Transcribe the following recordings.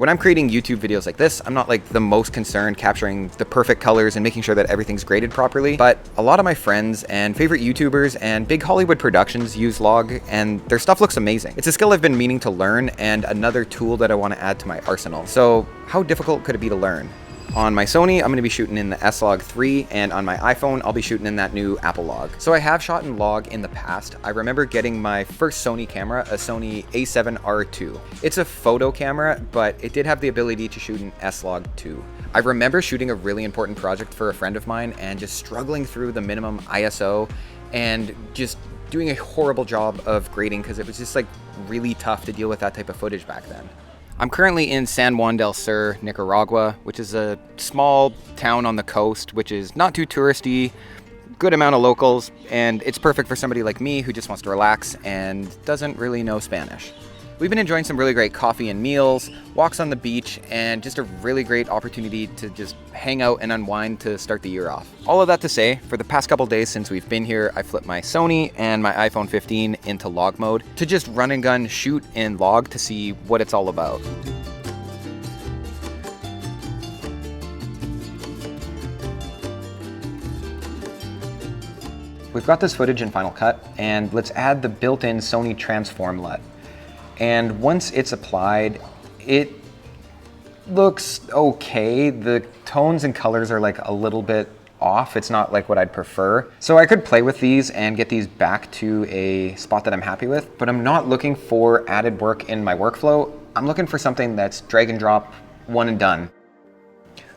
When I'm creating YouTube videos like this, I'm not like the most concerned capturing the perfect colors and making sure that everything's graded properly, but a lot of my friends and favorite YouTubers and big Hollywood productions use log, and their stuff looks amazing. It's a skill I've been meaning to learn and another tool that I want to add to my arsenal. So how difficult could it be to learn? On my Sony, I'm going to be shooting in the S-Log 3, and on my iPhone, I'll be shooting in that new Apple log. So I have shot in log in the past. I remember getting my first Sony camera, a Sony A7R II. It's a photo camera, but it did have the ability to shoot in S-Log 2. I remember shooting a really important project for a friend of mine and just struggling through the minimum ISO and just doing a horrible job of grading because it was just like really tough to deal with that type of footage back then. I'm currently in San Juan del Sur, Nicaragua, which is a small town on the coast, which is not too touristy, good amount of locals, and it's perfect for somebody like me who just wants to relax and doesn't really know Spanish. We've been enjoying some really great coffee and meals, walks on the beach, and just a really great opportunity to just hang out and unwind to start the year off. All of that to say, for the past couple days since we've been here, I flipped my Sony and my iPhone 15 into log mode to just run and gun shoot in log to see what it's all about. We've got this footage in Final Cut, and let's add the built-in Sony Transform LUT. And once it's applied, it looks okay. The tones and colors are like a little bit off. It's not like what I'd prefer. So I could play with these and get these back to a spot that I'm happy with, but I'm not looking for added work in my workflow. I'm looking for something that's drag and drop, one and done.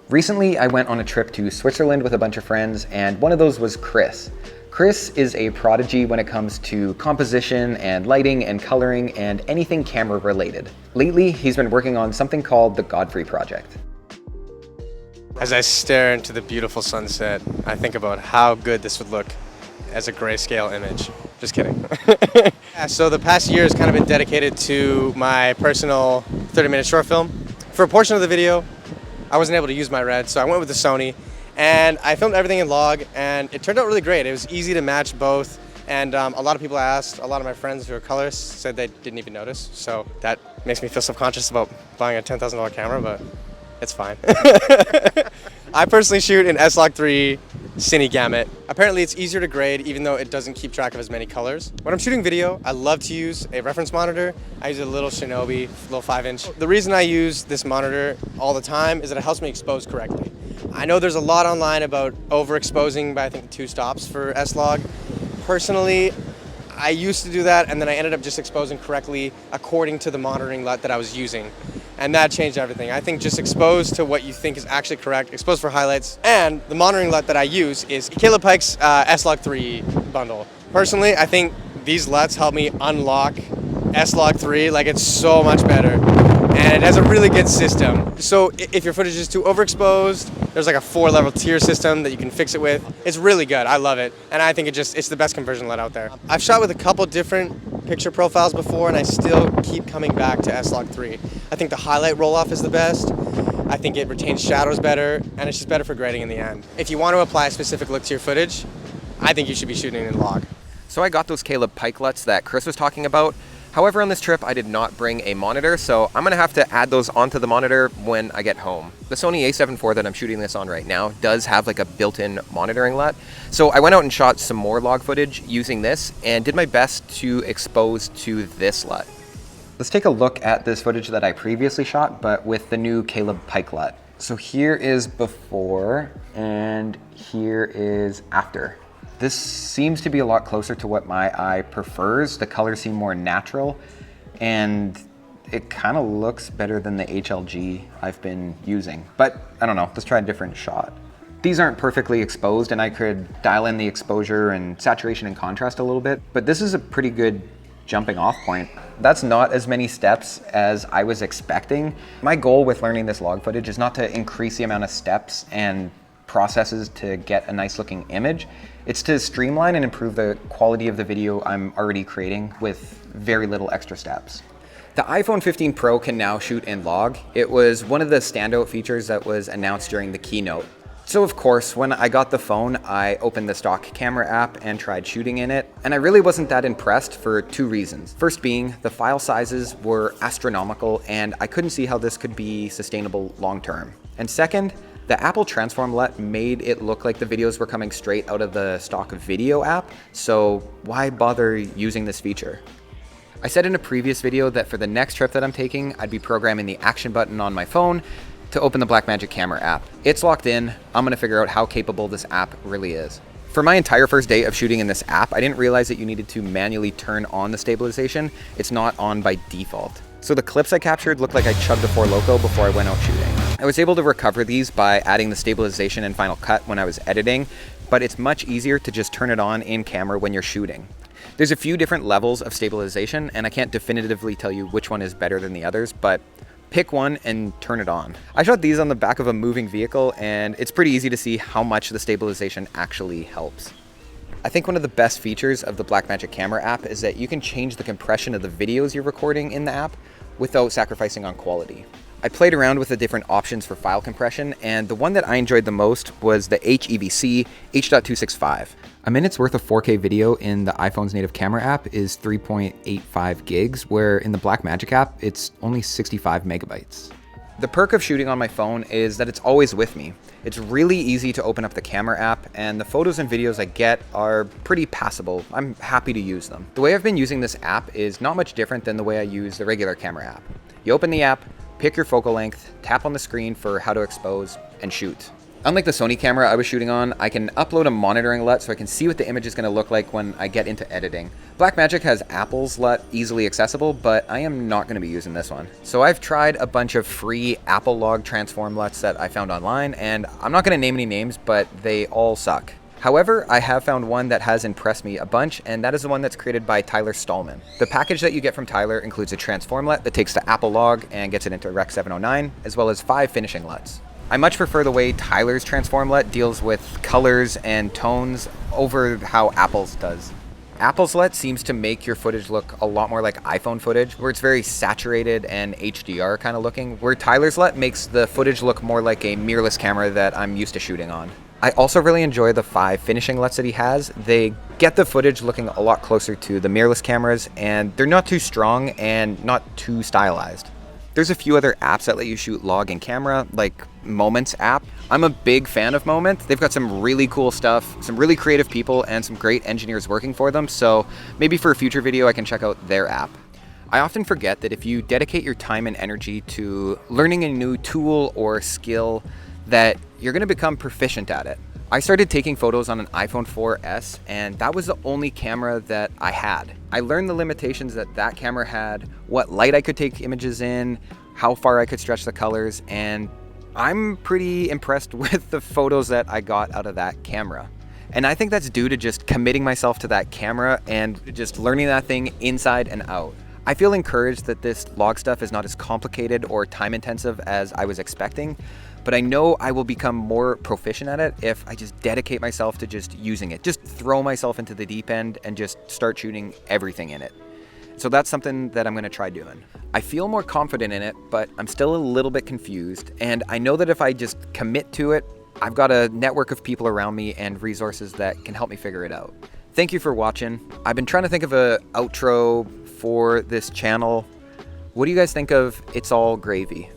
Recently, I went on a trip to Switzerland with a bunch of friends, and one of those was Chris. Chris is a prodigy when it comes to composition and lighting and coloring and anything camera related. Lately, he's been working on something called the Godfrey Project. As I stare into the beautiful sunset, I think about how good this would look as a grayscale image. Just kidding. Yeah, so the past year has kind of been dedicated to my personal 30-minute short film. For a portion of the video, I wasn't able to use my red, so I went with the Sony. And I filmed everything in log, and it turned out really great. It was easy to match both, and a lot of people asked, a lot of my friends who are colorists said they didn't even notice, so that makes me feel subconscious about buying a $10,000 camera, but it's fine. I personally shoot in S-Log 3 Cine Gamut. Apparently it's easier to grade even though it doesn't keep track of as many colors. When I'm shooting video, I love to use a reference monitor. I use a little Shinobi, little 5-inch. The reason I use this monitor all the time is that it helps me expose correctly. I know there's a lot online about overexposing by I think 2 stops for S-Log. Personally, I used to do that, and then I ended up just exposing correctly according to the monitoring LUT that I was using. And that changed everything. I think just expose to what you think is actually correct, expose for highlights. And the monitoring LUT that I use is Caleb Pike's S-Log 3 bundle. Personally, I think these LUTs help me unlock S-Log 3, like it's so much better. And it has a really good system. So if your footage is too overexposed, there's like a 4-level tier system that you can fix it with. It's really good, I love it. And I think it's the best conversion LUT out there. I've shot with a couple different picture profiles before, and I still keep coming back to S-Log 3. I think the highlight roll-off is the best. I think it retains shadows better, and it's just better for grading in the end. If you want to apply a specific look to your footage, I think you should be shooting in log. So I got those Caleb Pike LUTs that Chris was talking about. However, on this trip, I did not bring a monitor, so I'm gonna have to add those onto the monitor when I get home. The Sony a7 IV that I'm shooting this on right now does have like a built-in monitoring LUT. So I went out and shot some more log footage using this and did my best to expose to this LUT. Let's take a look at this footage that I previously shot, but with the new Caleb Pike LUT. So here is before and here is after. This seems to be a lot closer to what my eye prefers. The colors seem more natural, and it kind of looks better than the HLG I've been using. But I don't know, let's try a different shot. These aren't perfectly exposed, and I could dial in the exposure and saturation and contrast a little bit, but this is a pretty good jumping off point. That's not as many steps as I was expecting. My goal with learning this log footage is not to increase the amount of steps and processes to get a nice looking image. It's to streamline and improve the quality of the video I'm already creating with very little extra steps. The iPhone 15 Pro can now shoot in log. It was one of the standout features that was announced during the keynote. So of course, when I got the phone, I opened the stock camera app and tried shooting in it, and I really wasn't that impressed for two reasons. First being, the file sizes were astronomical and I couldn't see how this could be sustainable long term. And second, the Apple Transform LUT made it look like the videos were coming straight out of the stock video app, so why bother using this feature? I said in a previous video that for the next trip that I'm taking, I'd be programming the action button on my phone to open the Blackmagic camera app. It's locked in. I'm gonna figure out how capable this app really is. For my entire first day of shooting in this app, I didn't realize that you needed to manually turn on the stabilization. It's not on by default. So the clips I captured looked like I chugged a Four Loko before I went out shooting. I was able to recover these by adding the stabilization in Final Cut when I was editing, but it's much easier to just turn it on in camera when you're shooting. There's a few different levels of stabilization, and I can't definitively tell you which one is better than the others, but pick one and turn it on. I shot these on the back of a moving vehicle, and it's pretty easy to see how much the stabilization actually helps. I think one of the best features of the Blackmagic camera app is that you can change the compression of the videos you're recording in the app without sacrificing on quality. I played around with the different options for file compression, and the one that I enjoyed the most was the HEVC H.265. A minute's worth of 4K video in the iPhone's native camera app is 3.85 gigs, where in the Blackmagic app, it's only 65 megabytes. The perk of shooting on my phone is that it's always with me. It's really easy to open up the camera app, and the photos and videos I get are pretty passable. I'm happy to use them. The way I've been using this app is not much different than the way I use the regular camera app. You open the app, pick your focal length, tap on the screen for how to expose, and shoot. Unlike the Sony camera I was shooting on, I can upload a monitoring LUT so I can see what the image is going to look like when I get into editing. Blackmagic has Apple's LUT easily accessible, but I am not going to be using this one. So I've tried a bunch of free Apple log transform LUTs that I found online, and I'm not going to name any names, but they all suck. However, I have found one that has impressed me a bunch, and that is the one that's created by Tyler Stallman. The package that you get from Tyler includes a transform LUT that takes the Apple log and gets it into Rec 709, as well as 5 finishing LUTs. I much prefer the way Tyler's transform LUT deals with colors and tones over how Apple's does. Apple's LUT seems to make your footage look a lot more like iPhone footage, where it's very saturated and HDR kind of looking, where Tyler's LUT makes the footage look more like a mirrorless camera that I'm used to shooting on. I also really enjoy the 5 finishing LUTs that he has. They get the footage looking a lot closer to the mirrorless cameras, and they're not too strong and not too stylized. There's a few other apps that let you shoot log in camera, like Moments app. I'm a big fan of Moment. They've got some really cool stuff, some really creative people, and some great engineers working for them, so maybe for a future video I can check out their app. I often forget that if you dedicate your time and energy to learning a new tool or skill, that you're going to become proficient at it. I started taking photos on an iPhone 4S, and that was the only camera that I had. I learned the limitations that that camera had, what light I could take images in, how far I could stretch the colors, and I'm pretty impressed with the photos that I got out of that camera. And I think that's due to just committing myself to that camera and just learning that thing inside and out. I feel encouraged that this log stuff is not as complicated or time intensive as I was expecting, but I know I will become more proficient at it if I just dedicate myself to just using it. Just throw myself into the deep end and just start shooting everything in it. So that's something that I'm gonna try doing. I feel more confident in it, but I'm still a little bit confused, and I know that if I just commit to it, I've got a network of people around me and resources that can help me figure it out. Thank you for watching. I've been trying to think of an outro for this channel. What do you guys think of It's All Gravy?